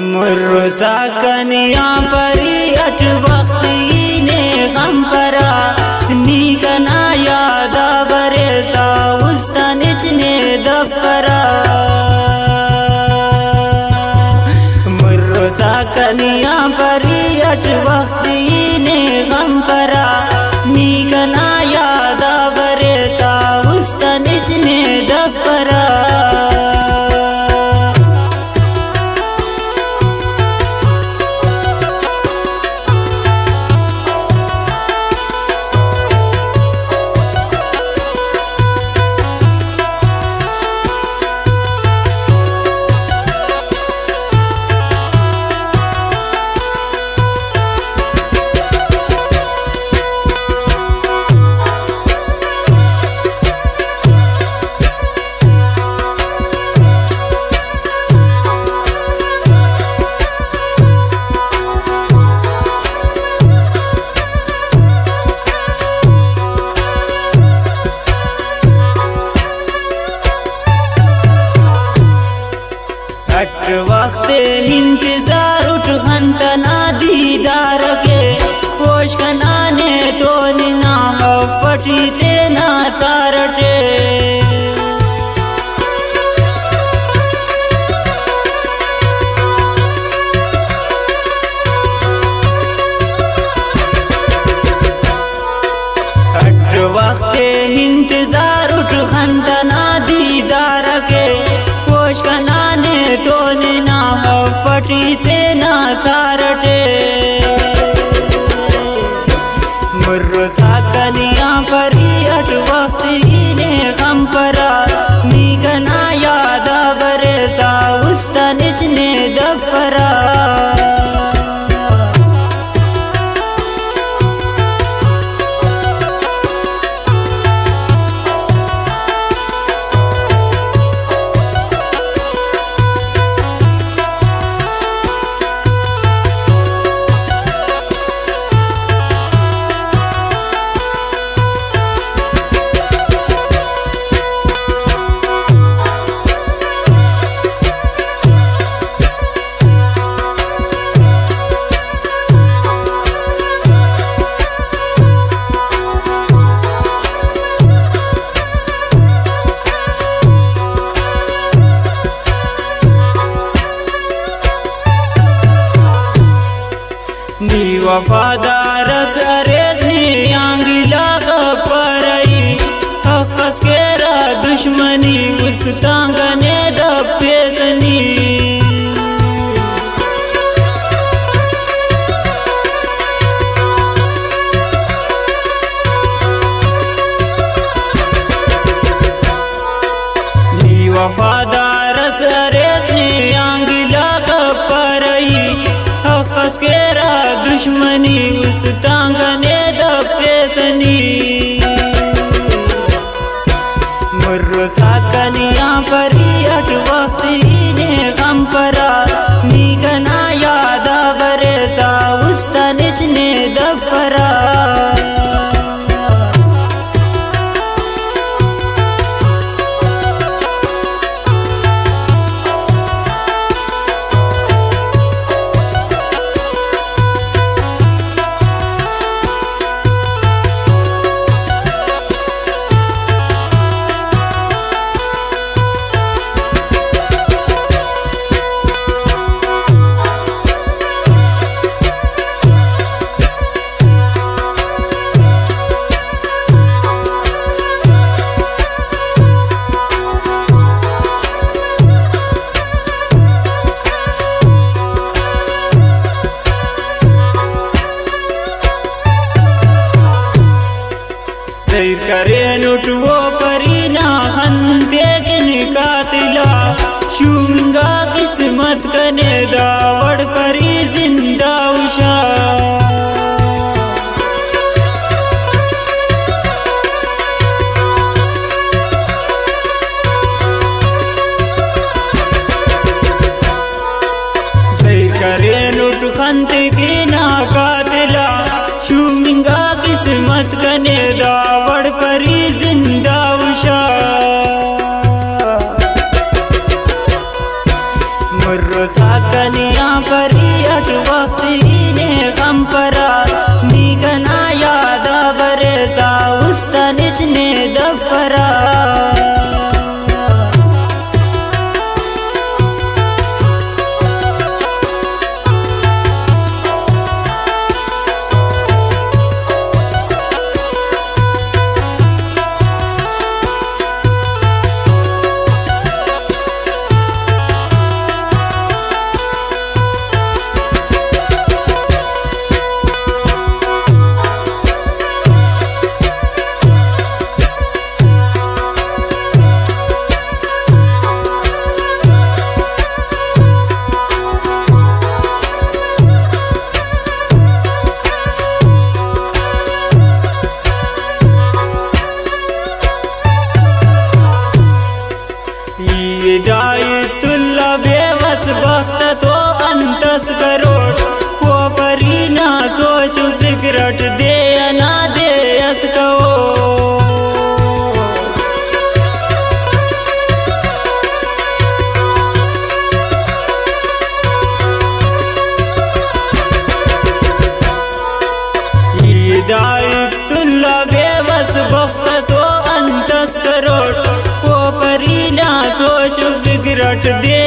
मुर्रोसा कनिया परी अट वक्ती ने गम परा नी कना यादा बरे सा उस्ता निचने दपरा मुर्रोसा कनिया परी अट वक्ती ने गम परा नी कना यादा बरे सा उस्ता निचने दपरा वक्त इंतजार उठ हंतना दीदार के होश कनाने तो निना फटी ते ना सारटे वक्त इंतजार उठ हंतना दीदार के होश कनाने तो निना फटी ते ना सारटे मुर्रोसा कनिया परी अट वक्ती ने गम परा नी कना यादा बरे सा उस्ता निचने दपरा नी वफादार सरे नी आंगिला परई हफस के रा दुश्मनी उस तांगने दपेसनी नी वफादार सरे नी आंगिला परई हफस के दुश्मनी उस तांगने दपेसनी मुर्रोसा कनिया परी अट वक्ती ने गम परा नी कना यादा बरे सा उस्ता निचने दपरा करे लुटवो परी ना हंते किन कातिला शुमिंगा किस्मत कने दावड़ परी जिंदा उषा सही करे लुट खंत की ना कातिला शुमिंगा किस्मत कने दावड़ परी जिंदा उषा मुर्रोसा कनिया अट दे